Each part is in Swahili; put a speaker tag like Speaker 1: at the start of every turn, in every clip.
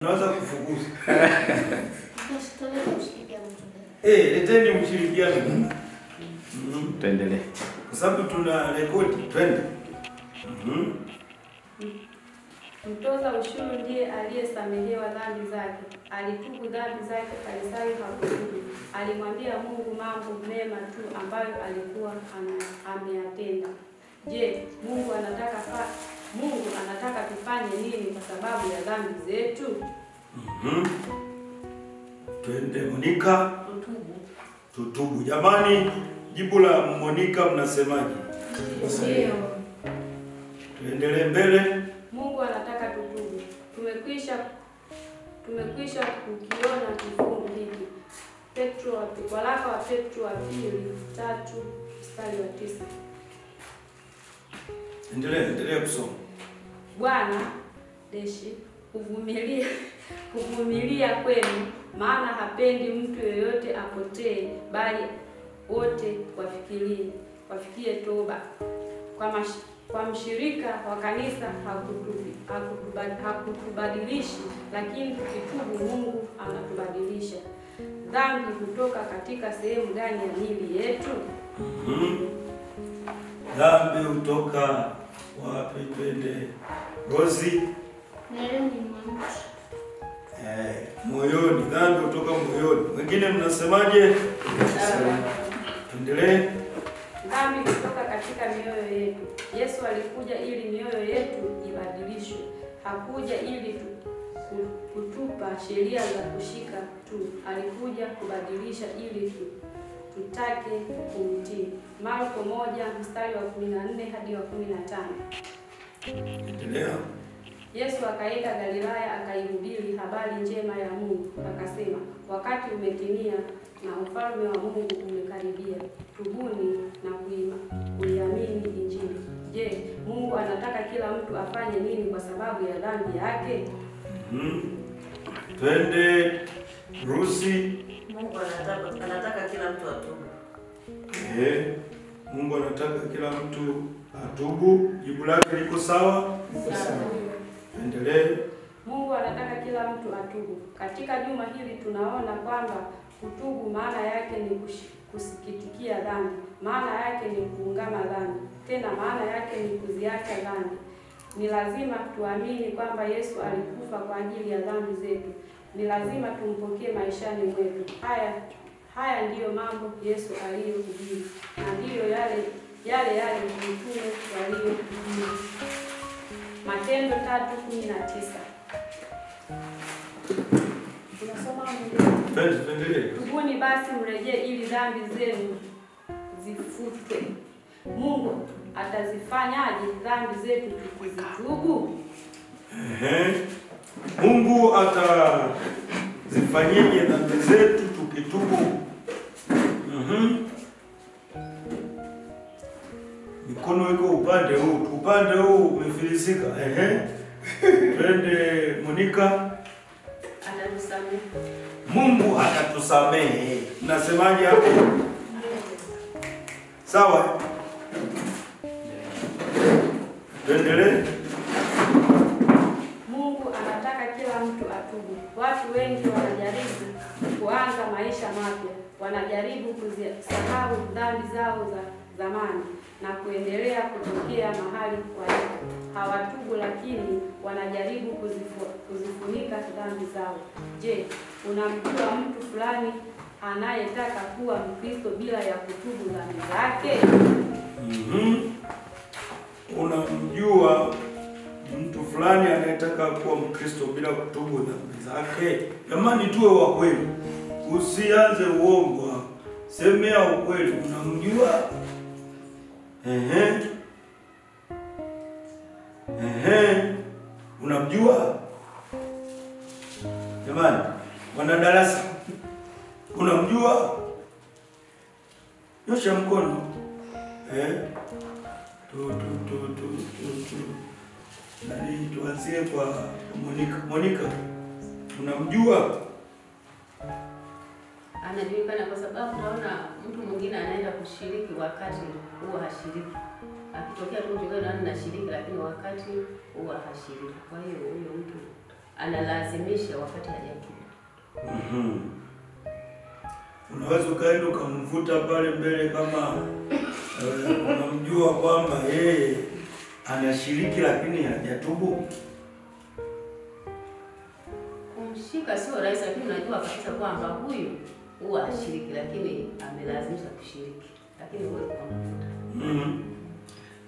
Speaker 1: Unaweza kufukuza. Leteni mshirikiano.
Speaker 2: Tuendelee.
Speaker 1: Kwa sababu tuna rekodi, twende.
Speaker 3: Mtoza ushuru ndiye aliyesamehewa dhambi zake. Alitubu dhambi zake, Farisayo hakutubu. Alimwambia Mungu mambo mema tu ambayo alikuwa ameyatenda. Je, Mungu anataka tufanye nini kwa sababu ya dhambi zetu?
Speaker 1: Twende Monica. Tutubu. Jamani, jibu la Monica mnasemaje?
Speaker 3: Ndio.
Speaker 1: Tuendelee mbele.
Speaker 3: Mungu anataka tutubu. Tumekwisha kukiona kifungu hiki. Waraka wa Petro wa pili 3:9.
Speaker 1: Endelea kusoma.
Speaker 3: Bwana huvumilia kwenu, maana hapendi mtu yeyote apotee, bali wote wafikie toba. Kwa mshirika wa kanisa hakutubadilishi, lakini tukitubu Mungu anatubadilisha. Dhambi hutoka katika sehemu gani ya miili yetu?
Speaker 1: Dhambi hutoka wapi? Twende Rozi. Moyoni. Dhambi hutoka moyoni. Wengine mnasemaje? Tuendelee.
Speaker 3: Dhambi kutoka katika mioyo yetu. Yesu alikuja ili mioyo yetu ibadilishwe. Hakuja ili kutupa sheria za kushika tu. Alikuja kubadilisha ili tutake kumtii. Marko 1:14 hadi 15.
Speaker 1: Endelea.
Speaker 3: Yesu akaenda Galilaya akaihubiri habari njema ya Mungu. Akasema, wakati umetimia na ufalme wa Mungu umekaribia. Tubuni na kuiamini Injili. Je, Mungu anataka kila mtu afanye nini kwa sababu ya dhambi yake?
Speaker 1: Twende Rusi.
Speaker 4: Mungu anataka kila mtu atubu.
Speaker 1: Mungu anataka kila mtu atubu. Jibu lake liko sawa? Endelee.
Speaker 3: Mungu anataka kila mtu atubu. Katika juma hili tunaona kwamba kutubu maana yake ni kusikitikia dhambi. Maana yake ni kuungama dhambi. Tena maana yake ni kuziacha dhambi. Ni lazima tuamini kwamba Yesu alikufa kwa ajili ya dhambi zetu. Ni lazima tumpokee maishani mwetu. Haya ndiyo mambo Yesu aliyohubiri, na ndiyo yale mitume waliohubiri. Matendo 3:19. Tunasoma
Speaker 1: Tuendelee.
Speaker 3: Tubuni basi mrejee ili dhambi zenu zifutwe. Mungu atazifanyaje dhambi zetu tukizitubu?
Speaker 1: Mungu atazifanyaje dhambi zetu tukitubu? Mikono iko upande huu umefilisika. Twende Monica.
Speaker 4: Atatusamehe.
Speaker 1: Mungu atatusamehe. Mnasemaje hapo? Sawa? Tuendelee.
Speaker 3: Mungu anataka kila mtu atubu. Watu wengi wanajaribu kuanza maisha mapya. Wanajaribu kuzisahau dhambi zao za zamani na kuendelea kutokea mahali walipo. Hawatubu, lakini wanajaribu kuzifunika dhambi zao. Je, unamjua mtu fulani anayetaka kuwa Mkristo bila ya kutubu dhambi zake?
Speaker 1: Unamjua mtu fulani anayetaka kuwa Mkristo bila kutubu dhambi zake? Jamani, tuwe wa kweli. Usianze uongo. Semea ukweli. Unamjua? Unamjua? Jamani, wana darasa. Unamjua? Nyosha mkono. Nani, tuanzie kwa Monica. Monica, unamjua?
Speaker 4: Anajulikana kwa sababu tunaona mtu mwingine anaenda kushiriki wakati huwa hashiriki. Akitokea tu mtu anashiriki lakini wakati huwa hashiriki. Kwa hiyo huyo mtu analazimisha wakati hajatubu.
Speaker 1: Unaweza ukaenda ukamvuta pale mbele kama unamjua kwamba yeye anashiriki lakini hajatubu.
Speaker 4: Kumshika sio rahisi, lakini unajua kabisa kwamba huyu huwa hashiriki lakini amelazimisha kushiriki. Lakini huwezi kumvuta.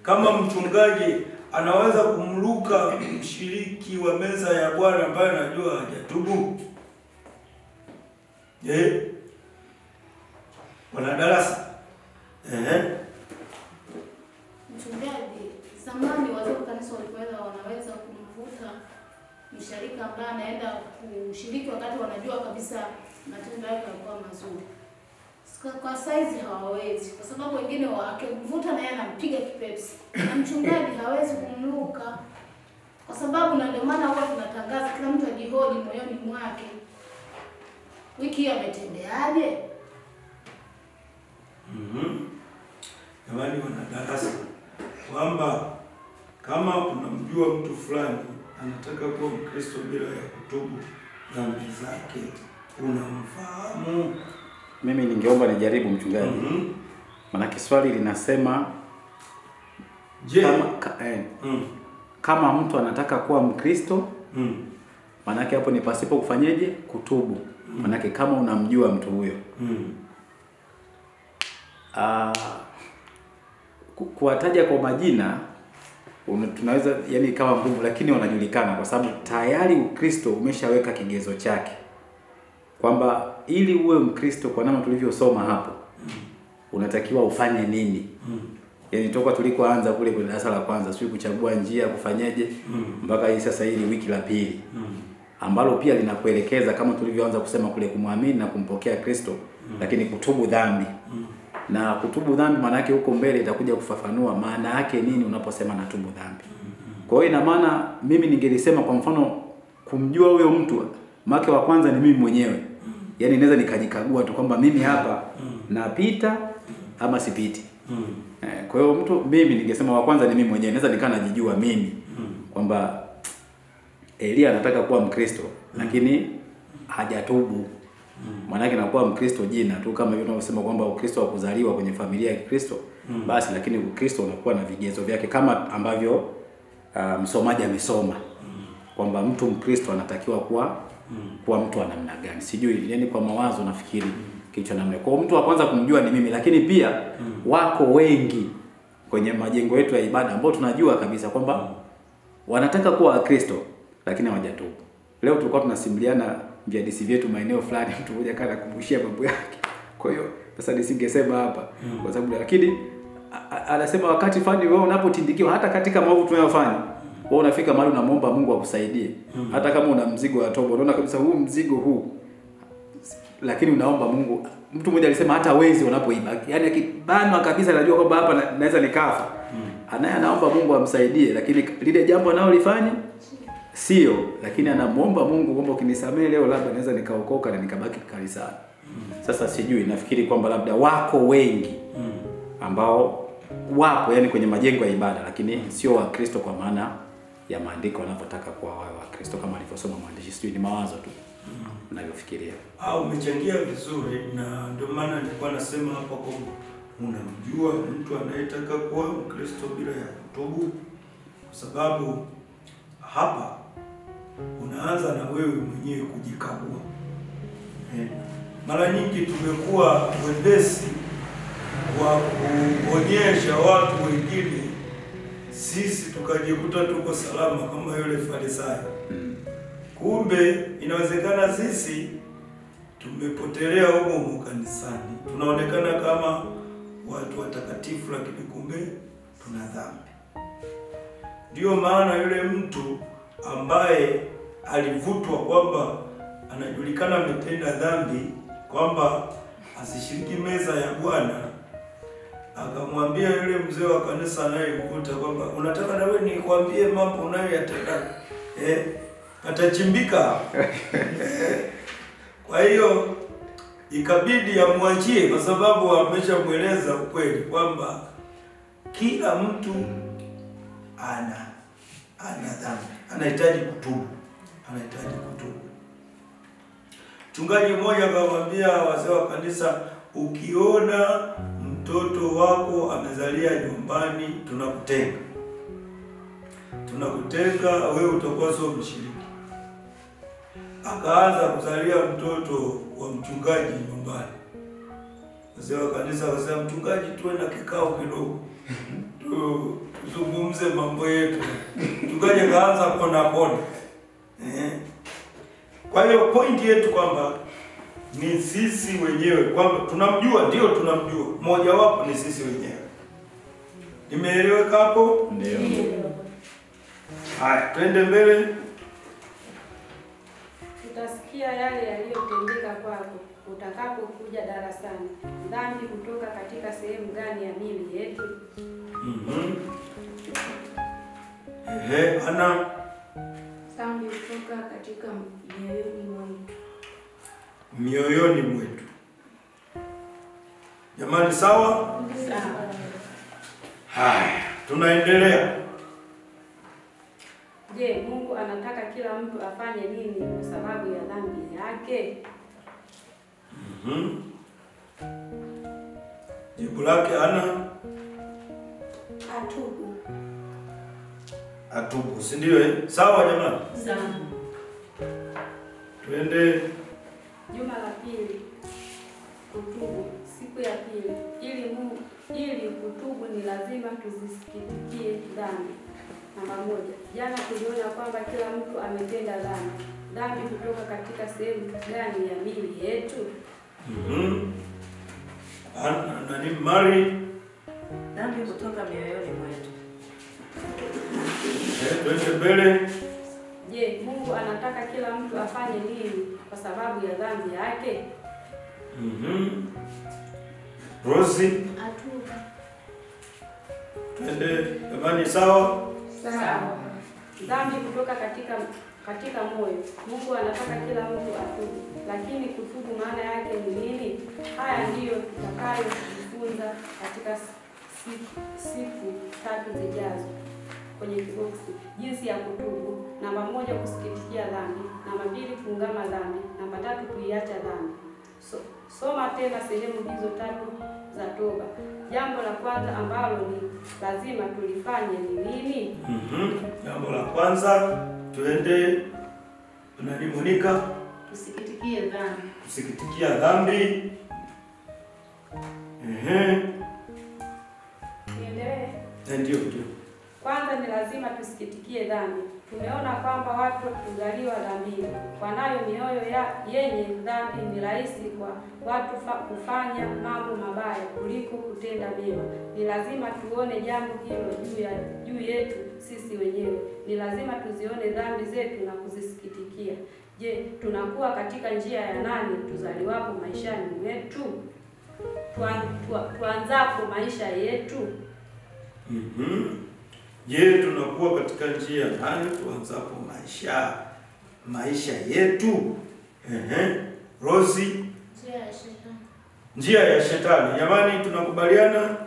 Speaker 1: Kama mchungaji anaweza kumruka mshiriki wa meza ya Bwana ambaye anajua hajatubu? Wana darasa.
Speaker 5: Mchungaji, zamani wazee wa kanisa walikuwa wanaweza kumvuta mshirika ambaye anaenda kushiriki wakati wanajua kabisa matendo yake yalikuwa mazuri. Kwa saizi hawawezi, kwa sababu wengine wakimvuta na yeye anampiga kipepsi. Na mchungaji hawezi kumruka. Kwa sababu na ndio maana huwa tunatangaza kila mtu ajihoji moyoni mwake. Wiki hii ametendeaje?
Speaker 1: Jamani, wana darasa kwamba kama unamjua mtu fulani anataka kuwa Mkristo bila ya kutubu dhambi zake, unamfahamu?
Speaker 2: Mimi ningeomba nijaribu mchungaji. Maana swali linasema kama mtu anataka kuwa Mkristo, maana hapo ni pasipo kufanyeje? Kutubu. Maana kama unamjua mtu huyo. Kuwataja kwa majina tunaweza yani kama ngumu, lakini wanajulikana kwa sababu tayari Ukristo umeshaweka kigezo chake. Kwamba ili uwe Mkristo kwa namna tulivyosoma hapo, unatakiwa ufanye nini? Yaani toka tulikoanza kule kwenye darasa la kwanza, sio kuchagua njia kufanyaje mpaka hii sasa hili wiki la pili. Ambalo pia linakuelekeza kama tulivyoanza kusema kule kumwamini na kumpokea Kristo, lakini kutubu dhambi. Na kutubu dhambi maana yake huko mbele itakuja kufafanua maana yake nini unaposema natubu dhambi. Kwa hiyo ina maana mimi ningelisema kwa mfano kumjua huyo mtu, mke wa kwanza ni mimi mwenyewe. Yaani naweza nikajikagua tu kwamba mimi hapa napita ama sipiti. Kwa hiyo mimi ningesema wa kwanza ni mimi mwenyewe. Naweza nikaa najijua mimi kwamba Elia anataka kuwa Mkristo lakini hajatubu. Maana yake anakuwa Mkristo jina tu, kama vile tunavyosema kwamba Ukristo wa kuzaliwa kwenye familia ya Kristo. Basi lakini Ukristo unakuwa na vigezo vyake kama ambavyo msomaji amesoma kwamba mtu Mkristo anatakiwa kuwa mtu wa namna gani. Sijui yani kwa mawazo nafikiri kichwa namna. Kwa mtu wa kwanza kumjua ni mimi, lakini pia wako wengi kwenye majengo yetu ya ibada ambao tunajua kabisa kwamba wanataka kuwa Wakristo lakini hawajatubu. Leo tulikuwa tunasimuliana viadisi vyetu maeneo fulani, mtu mmoja kana kumbushia mambo yake. Kwa hiyo sasa nisingesema hapa kwa sababu lakini anasema wakati fulani wewe unapotindikiwa hata katika maovu tunayofanya, wewe unafika mahali unamwomba Mungu akusaidie. Hata kama una mzigo wa toba, unaona kabisa huu mzigo huu, lakini unaomba Mungu. Mtu mmoja alisema hata wezi unapoiba, yani akibanwa kabisa anajua kwamba hapa naweza nikafa. Anaomba Mungu amsaidie, lakini lile jambo analolifanya sio, lakini anamuomba Mungu kwamba ukinisamehe leo labda naweza nikaokoka na nikabaki kanisani. Sasa sijui, nafikiri kwamba labda wako wengi ambao wapo yani kwenye majengo ya ibada lakini sio Wakristo kwa maana ya maandiko wanapotaka kuwa Wakristo kama alivyosoma mwandishi. Sijui, ni mawazo tu ninayofikiria.
Speaker 1: Umechangia vizuri, na ndio maana nilikuwa nasema hapa kwamba unamjua mtu anayetaka kuwa Mkristo bila ya kutubu, kwa sababu hapa unaanza na wewe mwenyewe kujikagua. Mara nyingi tumekuwa wepesi wa kuonyesha watu wengine, sisi tukajikuta tuko salama kama yule Farisayo. Kumbe inawezekana sisi tumepotelea huko kanisani, tunaonekana kama watu watakatifu lakini kumbe tuna dhambi. Ndio maana yule mtu ambaye alivutwa kwamba anajulikana ametenda dhambi, kwamba asishiriki meza ya Bwana, akamwambia yule mzee wa kanisa anayemkuta kwamba unataka na wewe nikwambie mambo unayoyatenda? Atachimbika. Kwa hiyo ikabidi amwachie, kwa sababu ameshamweleza ukweli kwamba kila mtu ana dhambi, anahitaji kutubu. anahitaji kutubu. Mchungaji mmoja akamwambia wazee wa kanisa, ukiona mtoto wako amezalia nyumbani, tunakutenga, wewe utakuwa sio mshiriki. Akaanza kuzalia mtoto wa mchungaji nyumbani. Wazee wa kanisa wakasema, mchungaji, tuwe na kikao kidogo tuzungumze mambo yetu. Mchungaji akaanza kona. Kwa hiyo pointi yetu kwamba ni sisi wenyewe, kwamba tunamjua, ndio tunamjua, mmoja wapo ni sisi wenyewe. Nimeeleweka hapo?
Speaker 2: Ndio.
Speaker 1: Haya, twende mbele.
Speaker 3: Utasikia yale yaliyotendeka kwako utakapokuja darasani. Dhambi kutoka katika sehemu gani ya miili yetu?
Speaker 1: Ana
Speaker 5: Dhambi kutoka katika
Speaker 1: mioyoni mwetu. Jamani, sawa? Haya, tunaendelea.
Speaker 3: Je, Mungu anataka kila mtu afanye nini kwa sababu ya dhambi yake?
Speaker 1: Jibu lake Ana, atubu, si ndio? Sawa jamani?
Speaker 4: Sawa.
Speaker 1: Twende
Speaker 3: Juma la pili, kutubu. Siku ya pili, ili kutubu ni lazima tuzisikitikie dhambi. Namba 1. Jana tuliona kwamba kila mtu ametenda dhambi. Dhambi kutoka katika sehemu gani ya miili yetu?
Speaker 1: Nani Mari?
Speaker 6: Dhambi kutoka mioyoni mwetu.
Speaker 1: Twende mbele.
Speaker 3: Je, Mungu anataka kila mtu afanye nini kwa sababu ya dhambi yake?
Speaker 1: Rosi,
Speaker 5: atubu.
Speaker 1: twende jamani, sawa?
Speaker 3: Sawa. Dhambi kutoka katika moyo. Mungu anataka kila mtu atubu, lakini kutubu maana yake ni nini? Haya ndiyo tutakayojifunza katika siku 3 zijazo kwenye kiboksi. Jinsi ya kutubu. Namba 1, kusikitikia dhambi. Namba 2, kuungama dhambi. Namba 3, kuiacha dhambi. Soma tena sehemu hizo 3 za toba. Jambo la kwanza ambalo ni lazima tulifanye ni nini?
Speaker 1: Jambo la kwanza, twende tunalimonika,
Speaker 4: Tusikitikie dhambi.
Speaker 1: kusikitikia dhambi.
Speaker 3: Niendelee.
Speaker 1: Ndio.
Speaker 3: Kwanza ni lazima tusikitikie dhambi. Tumeona kwamba watu kuzaliwa dhambini, wanayo mioyo yenye dhambi. Ni rahisi kwa watu kufanya mambo mabaya kuliko kutenda mema. Ni lazima tuone jambo hilo juu yetu sisi wenyewe. Ni lazima tuzione dhambi zetu na kuzisikitikia. Je, tunakuwa katika njia ya nani tuzaliwapo maishani mwetu? Tuanzapo maisha yetu.
Speaker 1: Je, tunakuwa katika njia nani tuanzapo maisha yetu? Rosi, njia ya shetani. Jamani, tunakubaliana?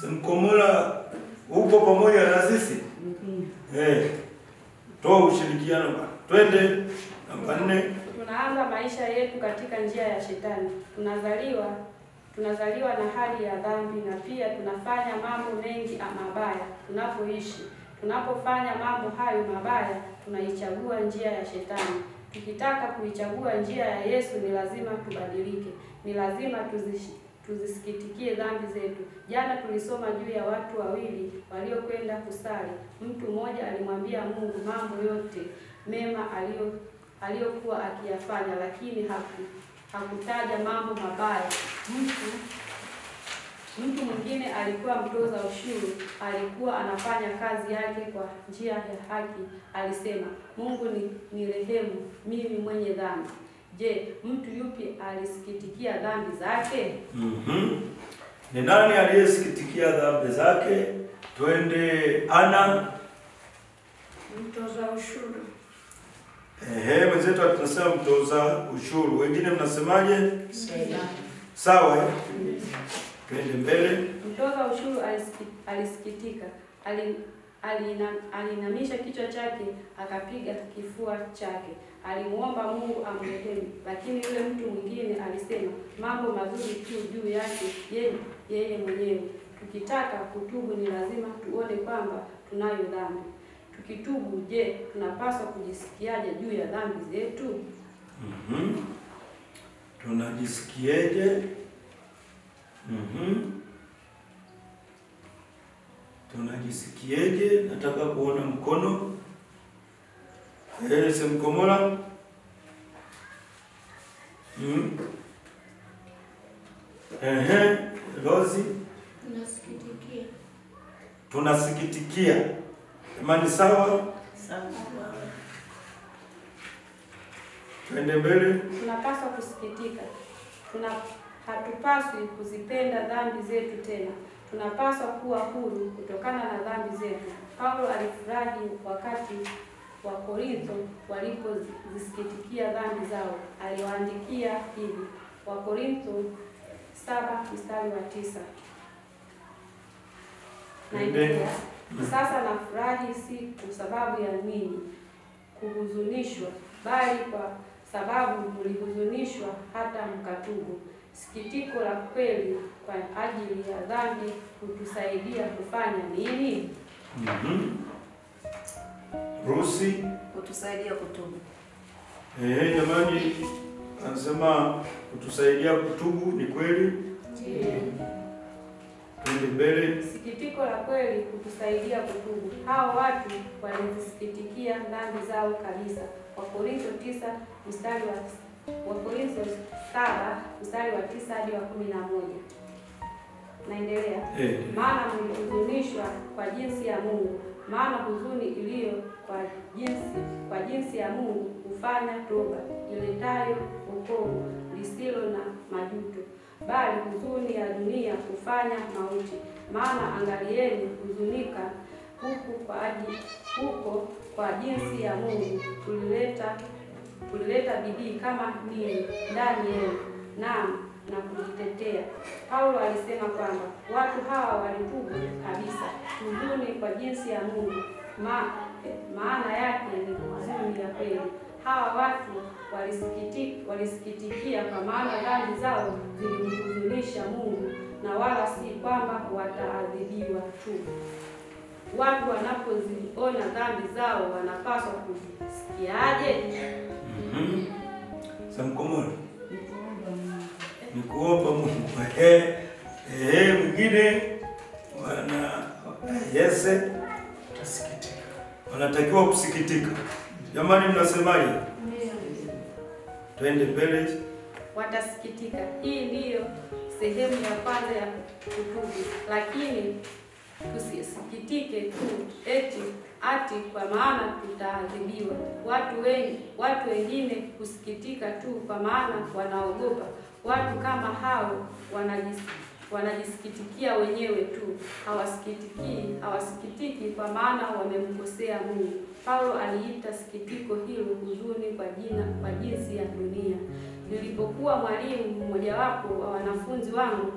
Speaker 1: Semkomola, upo pamoja na sisi? Toa ushirikiano bwana. Twende namba 4.
Speaker 3: Tunaanza maisha yetu katika njia ya shetani. Tunazaliwa na hali ya dhambi na pia tunafanya mambo mengi mabaya tunapoishi. Tunapofanya mambo hayo mabaya, tunaichagua njia ya shetani. Tukitaka kuichagua njia ya Yesu, ni lazima tubadilike. Ni lazima tuzisikitikie dhambi zetu. Jana tulisoma juu ya watu wawili waliokwenda kusali. Mtu mmoja alimwambia Mungu mambo yote mema aliyokuwa akiyafanya, lakini hakutaja mambo mabaya. Mtu mwingine alikuwa mtoza ushuru, alikuwa anafanya kazi yake kwa njia ya haki. Alisema, Mungu ni rehemu mimi mwenye dhambi. Je, mtu yupi alisikitikia dhambi zake?
Speaker 1: Ni nani aliyesikitikia dhambi zake? Twende Ana.
Speaker 5: Mtoza ushuru.
Speaker 1: Mwenzetu tunasema mtoza ushuru. Wengine mnasemaje? Sawa. Twende mbele.
Speaker 3: Mtoza ushuru alisikitika. Alinamisha kichwa chake akapiga kifua chake. Alimuomba Mungu amrehemu, lakini yule mtu mwingine alisema mambo mazuri tu juu yake yeye mwenyewe. Tukitaka kutubu ni lazima tuone kwamba tunayo dhambi. Tukitubu, je, tunapaswa kujisikiaje juu ya dhambi zetu?
Speaker 1: Tunajisikiaje? Tunajisikiaje? Nataka kuona mkono. Semkomola. Rozi. Tunasikitikia. Imani sawa?
Speaker 6: Sawa.
Speaker 1: Twende mbele.
Speaker 3: Tunapaswa kusikitika. Hatupaswi kuzipenda dhambi zetu tena. Tunapaswa kuwa huru kutokana na dhambi zetu. Paulo alifurahi wakati wa Korintho walipozisikitikia dhambi zao. Aliwaandikia hivi. Wakorintho 7:9. Naendelea. Sasa nafurahi si kwa sababu ya ninyi kuhuzunishwa, bali kwa sababu mlihuzunishwa hata mkatubu. Sikitiko la kweli kwa ajili ya dhambi hutusaidia kufanya nini?
Speaker 1: Rusi.
Speaker 6: Kutusaidia kutubu.
Speaker 1: Jamani, anasema kutusaidia kutubu, ni kweli?
Speaker 3: Ndiyo.
Speaker 1: Twende mbele.
Speaker 3: Sikitiko la kweli kutusaidia kutubu. Hao watu walizisikitikia dhambi zao kabisa. Wakorintho 7:9 hadi 11. Naendelea. Maana mlihuzunishwa kwa jinsi ya Mungu. Maana huzuni iliyo kwa jinsi ya Mungu hufanya toba iletayo wokovu lisilo na majuto, bali huzuni ya dunia hufanya mauti. Maana angalieni, huzunika huko kwa jinsi ya Mungu kulileta bidii kama nini ndani yenu, naam, na kujitetea. Paulo alisema kwamba watu hawa walitubu kabisa. Huzuni kwa jinsi ya Mungu maana yake ni huzuni ya kweli. Hawa watu walisikitikia kwa maana dhambi zao zilimhuzunisha Mungu, na wala si kwamba wataadhibiwa tu. Watu wanapoziona dhambi zao wanapaswa kujisikiaje?
Speaker 1: Samkomola. Ni kuomba Mungu. Mwingine tasikitika. Wanatakiwa kusikitika. Jamani, mnasemaje? Twende mbele.
Speaker 3: Watasikitika. Hii ndiyo sehemu ya kwanza ya kutubu. Lakini tusisikitike tu ati kwa maana tutaadhibiwa. Watu wengine kusikitika tu kwa maana wanaogopa. Watu kama hao wanajisikitikia wenyewe tu, hawasikitiki kwa maana wamemkosea Mungu. Paulo aliita sikitiko hilo huzuni kwa jinsi ya dunia. Nilipokuwa mwalimu, mmojawapo wa wanafunzi wangu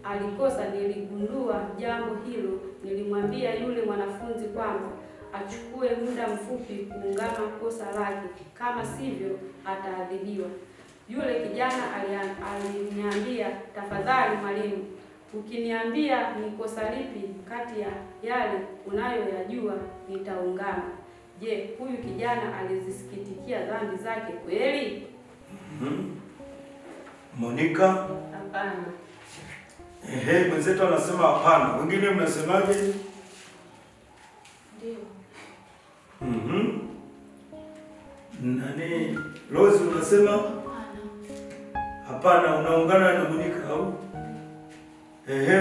Speaker 3: alikosa, niligundua jambo hilo. Nilimwambia yule mwanafunzi kwamba achukue muda mfupi kuungama kosa lake, kama sivyo ataadhibiwa. Yule kijana aliniambia, tafadhali mwalimu, ukiniambia ni kosa lipi kati ya yale unayoyajua nitaungama. Je, huyu kijana alizisikitikia dhambi zake kweli?
Speaker 1: Monica?
Speaker 4: Hapana.
Speaker 1: Mwenzetu anasema hapana. Wengine mnasemaje?
Speaker 5: Ndio.
Speaker 1: Nani? Rose unasema? Hapana, unaungana na Monica au?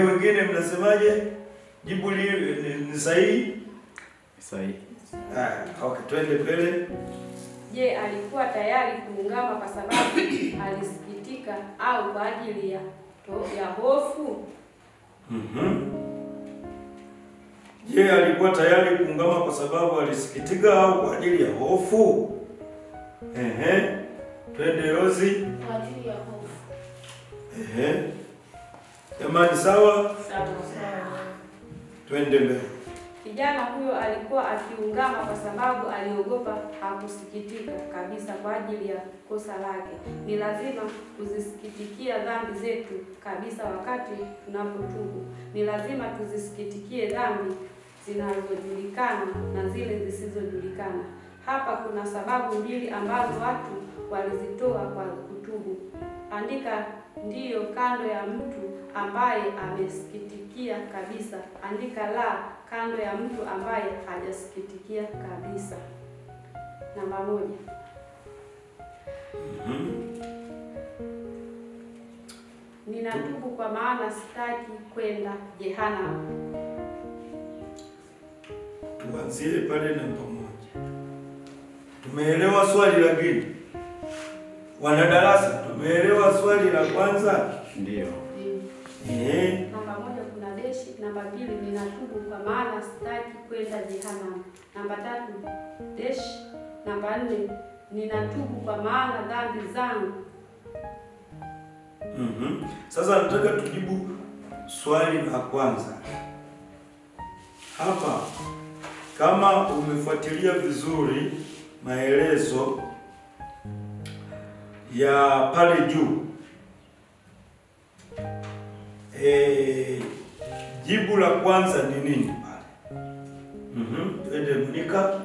Speaker 1: Wengine mnasemaje? Jibu ni sahihi?
Speaker 2: Sahihi.
Speaker 1: Okay, twende mbele.
Speaker 3: Je, alikuwa tayari kuungama kwa sababu alisikitika au kwa ajili ya hofu?
Speaker 1: Je, alikuwa tayari kuungama kwa sababu alisikitika au kwa ajili ya hofu? Twende Rozi.
Speaker 5: Kwa ajili ya hofu.
Speaker 1: Jamani, sawa?
Speaker 4: Sawa.
Speaker 1: Twende mbele.
Speaker 3: Kijana huyo alikuwa akiungama kwa sababu aliogopa, hakusikitika kabisa kwa ajili ya kosa lake. Ni lazima kuzisikitikia dhambi zetu kabisa wakati tunapotubu. Ni lazima tuzisikitikie dhambi zinazojulikana na zile zisizojulikana. Hapa kuna sababu mbili ambazo watu walizitoa kwa kutubu. Andika ndiyo kando ya mtu ambaye amesikitikia kabisa. Andika la kando ya mtu ambaye hajasikitikia kabisa. Namba 1. Ninatubu kwa maana sitaki kwenda jehanamu.
Speaker 1: Tuanzie pale namba 1. Tumeelewa swali la pili? Wanadarasa, tumeelewa swali la kwanza?
Speaker 2: Ndio.
Speaker 3: Namba 1 kuna deshi. Namba 2 ninatubu kwa maana sitaki kwenda jehanamu. Namba 3 deshi. Namba 4 ninatubu kwa maana dhambi zangu.
Speaker 1: Sasa nataka tujibu swali la kwanza. Hapa kama umefuatilia vizuri maelezo ya pale juu, jibu la kwanza ni nini pale? Twende Monica.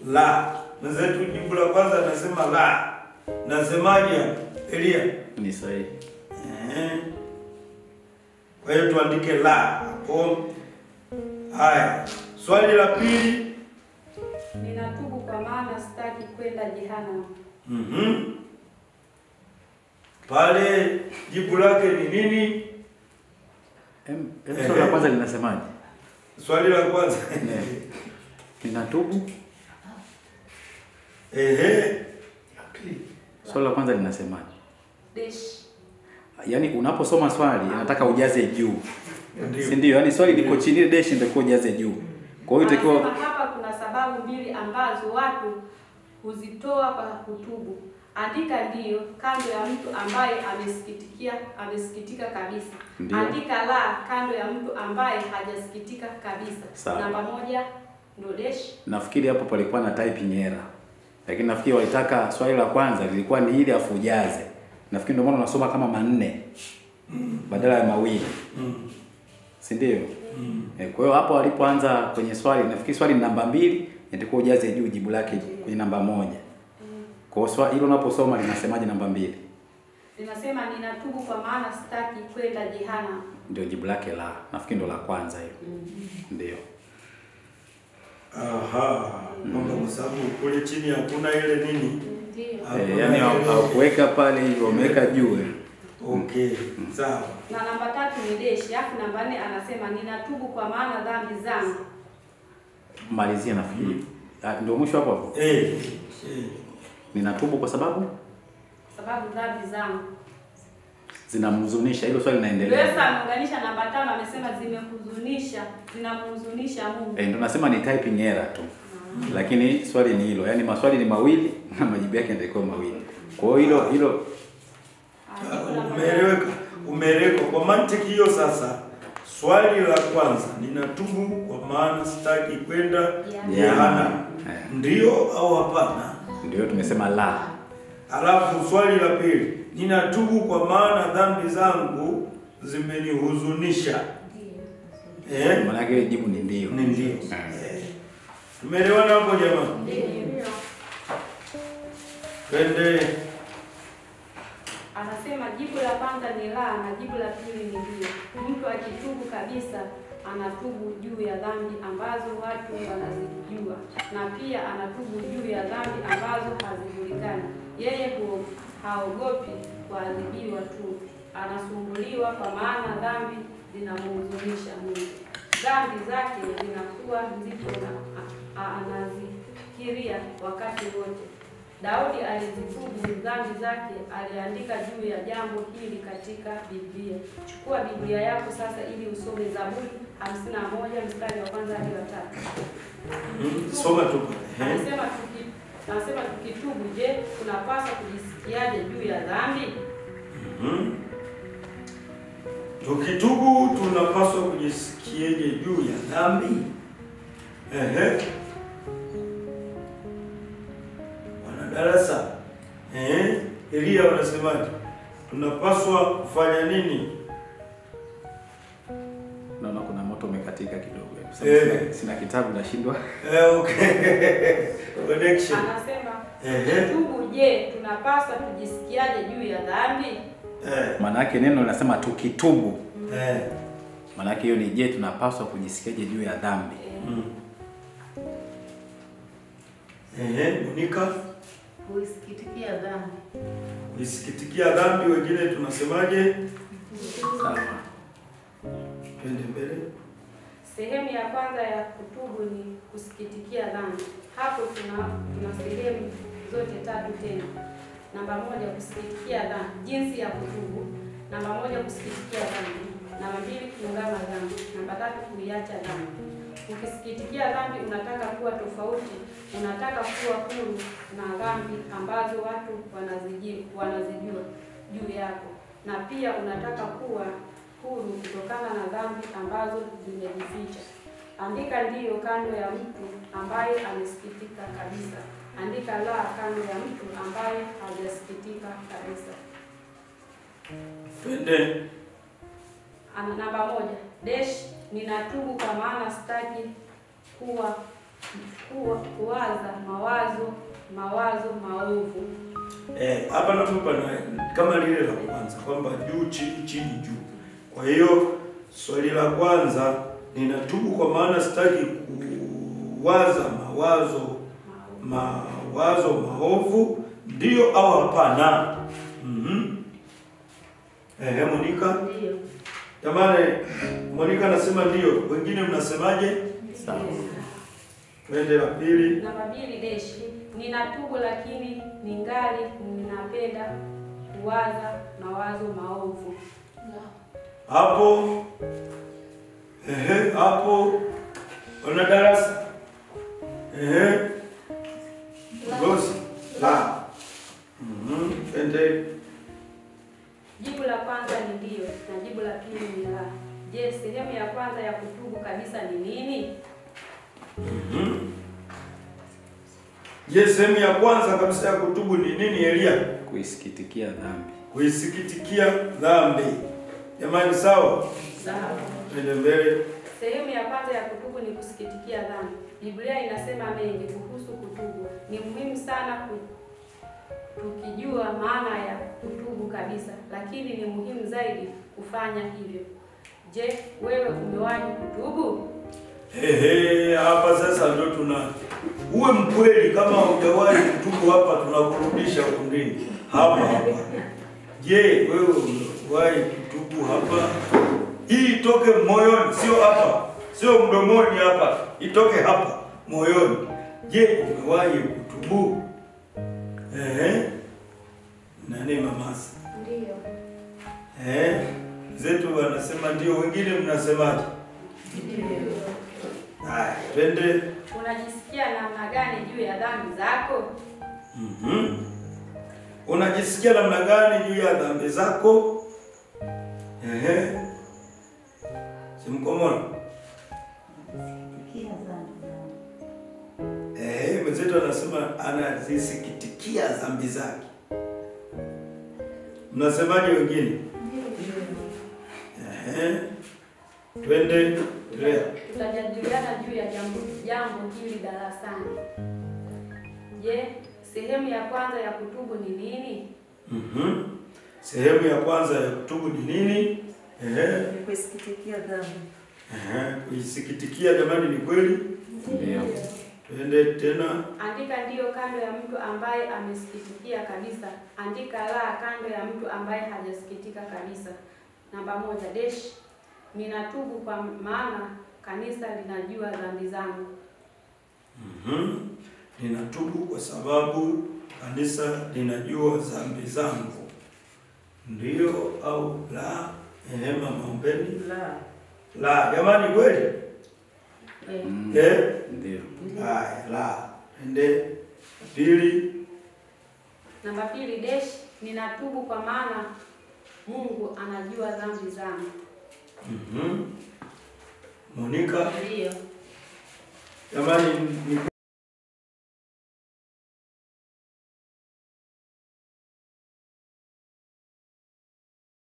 Speaker 1: La. Mwenzetu jibu la kwanza anasema la. Nasemaje Elia?
Speaker 2: Ni sahihi.
Speaker 1: Kwa hiyo tuandike la hapo. Haya, swali la pili.
Speaker 3: Ninatubu kwa maana sitaki kwenda jehanamu.
Speaker 1: Pale jibu lake ni nini?
Speaker 2: Swali la kwanza linasemaje?
Speaker 1: Swali la kwanza.
Speaker 2: Ninatubu. Swali la kwanza linasemaje?
Speaker 3: Desh.
Speaker 2: Yaani unaposoma swali inataka ujaze juu. Si ndio? Yaani swali liko chini, ile dash ndio ujaze juu. Kwa hiyo itakiwa
Speaker 3: hapa kuna sababu mbili ambazo watu huzitoa kwa kutubu. Andika ndio kando ya mtu ambaye amesikitika kabisa.
Speaker 2: Ndiyo.
Speaker 3: Andika la kando ya mtu ambaye hajasikitika kabisa.
Speaker 2: Sawa.
Speaker 3: Namba 1 ndio dash.
Speaker 2: nafikiri hapo palikuwa na typing error. Lakini nafikiri walitaka swali la kwanza lilikuwa ni ile afu ujaze. Nafikiri ndio maana unasoma kama manne badala ya mawili. Si ndio? Kwa hiyo hapo walipoanza kwenye swali, nafikiri swali ni namba 2, nitakuwa ujaze juu jibu lake kwenye namba 1. Kwa hiyo swali hilo unaposoma linasemaje namba 2?
Speaker 3: Linasema ninatubu kwa maana sitaki kwenda jehanamu.
Speaker 2: Ndio jibu lake la. Nafikiri ndio la kwanza hilo. Ndio.
Speaker 1: Aha. Kwa sababu kule chini hakuna ile nini?
Speaker 3: Ndio.
Speaker 2: Yaani hawakuweka pale hivyo, wameweka juu.
Speaker 1: Okay, sawa.
Speaker 3: Na namba 3 ni deshi. Alafu namba 4 anasema ninatubu kwa maana dhambi zangu.
Speaker 2: Malizia nafikiri. Ndio mwisho hapo hapo. Ninatubu kwa sababu
Speaker 3: Dhambi zangu
Speaker 2: zinamhuzunisha. Hilo swali linaendelea.
Speaker 3: Yesu ameunganisha namba 5, amesema zinamhuzunisha Mungu.
Speaker 2: Ndio nasema ni typing error tu. Lakini swali ni hilo. Yaani maswali ni mawili na majibu yake ndio mawili. Kwa hiyo hilo
Speaker 1: Umeeleweka kwa mantiki hiyo. Sasa swali la kwanza, ninatubu kwa maana sitaki kwenda jehanamu. Ndio au hapana?
Speaker 2: Ndio tumesema la.
Speaker 1: Alafu swali la pili, ninatubu kwa maana dhambi zangu zimenihuzunisha.
Speaker 2: Maana yake jibu ni ndio.
Speaker 1: Ni ndio. Tumeelewana hapo jamani?
Speaker 3: Ndio.
Speaker 1: Twende.
Speaker 3: Anasema jibu la kwanza ni la na jibu la pili ni ndio. Mtu akitubu kabisa anatubu juu ya dhambi ambazo watu wanazijua, na pia anatubu juu ya dhambi ambazo hazijulikani. Yeye haogopi kuadhibiwa tu, anasumbuliwa kwa maana dhambi zinamhuzunisha Mungu. Dhambi zake zinakuwa nzito na anazifikiria wakati wote. Daudi alizitubu dhambi zake, aliandika juu ya jambo hili katika Biblia. Chukua Biblia yako sasa ili usome Zaburi 51 mstari wa kwanza hadi wa 3.
Speaker 1: Soma tu.
Speaker 3: Anasema tukitubu, je, tunapaswa kujisikiaje juu ya dhambi?
Speaker 1: Tukitubu tunapaswa kujisikiaje dhambi? Wana darasa. Elia wanasemaje? Tunapaswa kufanya nini?
Speaker 2: Naona kuna moto umekatika kidogo. Sina kitabu nashindwa.
Speaker 1: Okay. Connection.
Speaker 3: Anasema tubu, je, tunapaswa tujisikiaje juu ya dhambi?
Speaker 2: Maana yake neno linasema tukitubu. Maana yake hiyo ni je, tunapaswa kujisikiaje juu ya dhambi?
Speaker 1: Monica,
Speaker 4: Kuisikitikia dhambi.
Speaker 1: kuisikitikia dhambi, wengine tunasemaje?
Speaker 2: Sawa.
Speaker 1: Twende mbele.
Speaker 3: Sehemu ya kwanza ya kutubu ni kusikitikia dhambi. Hapo tuna sehemu zote tatu tena. Namba 1, kusikitikia dhambi, jinsi ya kutubu. Namba 1, kusikitikia dhambi. Namba 2, kuungama dhambi. Namba 3, kuiacha dhambi. Ukisikitikia dhambi, unataka kuwa tofauti, unataka kuwa huru na dhambi ambazo watu wanazijua juu yako, na pia unataka kuwa huru kutokana na dhambi ambazo zimejificha. Andika ndiyo kando ya mtu ambaye amesikitika kabisa. Andika la kando ya mtu ambaye hajasikitika kabisa.
Speaker 1: Twende.
Speaker 3: Namba 1, ninatubu kwa maana sitaki kuwaza mawazo maovu.
Speaker 1: Hapa natupa na kama lile la kwanza kwamba juu chini chini juu. Kwa hiyo swali la kwanza, ninatubu kwa maana sitaki kuwaza mawazo maovu, ndio au hapana? Monica.
Speaker 4: Ndio.
Speaker 1: Jamani, Monica anasema ndio. Wengine mnasemaje?
Speaker 2: Sawa.
Speaker 1: Twende la pili.
Speaker 3: Namba 2, ninatubu lakini ningali ninapenda kuwaza mawazo maovu.
Speaker 1: Hapo hapo ona darasa. Bosi. La. Twende.
Speaker 3: Jibu la kwanza ni ndio na jibu la pili ni la. Je, sehemu ya kwanza ya kutubu kabisa ni nini?
Speaker 1: Je, sehemu ya kwanza kabisa ya kutubu ni nini, Elia?
Speaker 2: Kuisikitikia dhambi.
Speaker 1: Kuisikitikia dhambi. Jamani, sawa?
Speaker 4: Sawa.
Speaker 1: Twende mbele.
Speaker 3: Sehemu ya kwanza ya kutubu ni kusikitikia dhambi. Biblia inasema mengi kuhusu kutubu. Ni muhimu sana tukijua maana ya kutubu kabisa, lakini ni muhimu zaidi kufanya hivyo. Je, wewe umewahi kutubu?
Speaker 1: Hapa sasa ndio uwe mkweli. Kama hujawahi kutubu, hapa tunakurudisha kundini hapa. Je, wewe umewahi kutubu hapa? Hii itoke moyoni, sio hapa, sio mdomoni hapa, itoke hapa moyoni. Je, umewahi kutubu? Nani mamasa?
Speaker 3: Ndio.
Speaker 1: Zetu wanasema ndio, wengine mnasemaje?
Speaker 3: Ndio.
Speaker 1: Haya, twende.
Speaker 3: Unajisikia namna gani juu ya dhambi zako?
Speaker 1: Unajisikia namna gani juu ya dhambi zako? Simkomona. Mwenzetu anasema anazisikitikia dhambi zake. Mnasemaje wengine? Twende.
Speaker 3: Tutajadiliana juu ya jambo hili darasani. Je, sehemu ya kwanza ya kutubu ni nini?
Speaker 1: Sehemu ya kwanza ya kutubu ni nini?
Speaker 6: Kuisikitikia dhambi.
Speaker 1: Kuisikitikia, jamani, ni kweli?
Speaker 2: Ndio.
Speaker 1: Twende tena.
Speaker 3: Andika ndio kando ya mtu ambaye amesikitikia kabisa. Andika la kando ya mtu ambaye hajasikitika kabisa. Namba 1, ninatubu kwa maana kanisa linajua dhambi zangu.
Speaker 1: Ninatubu kwa sababu kanisa linajua dhambi zangu. Ndio au la? Mama Ombeni. La, jamani, kweli?
Speaker 2: Ndio.
Speaker 1: Haya, la. Ende pili.
Speaker 3: Namba 2, ninatubu kwa maana Mungu anajua dhambi zangu.
Speaker 1: Monica.
Speaker 4: Ndio.
Speaker 1: Jamani ni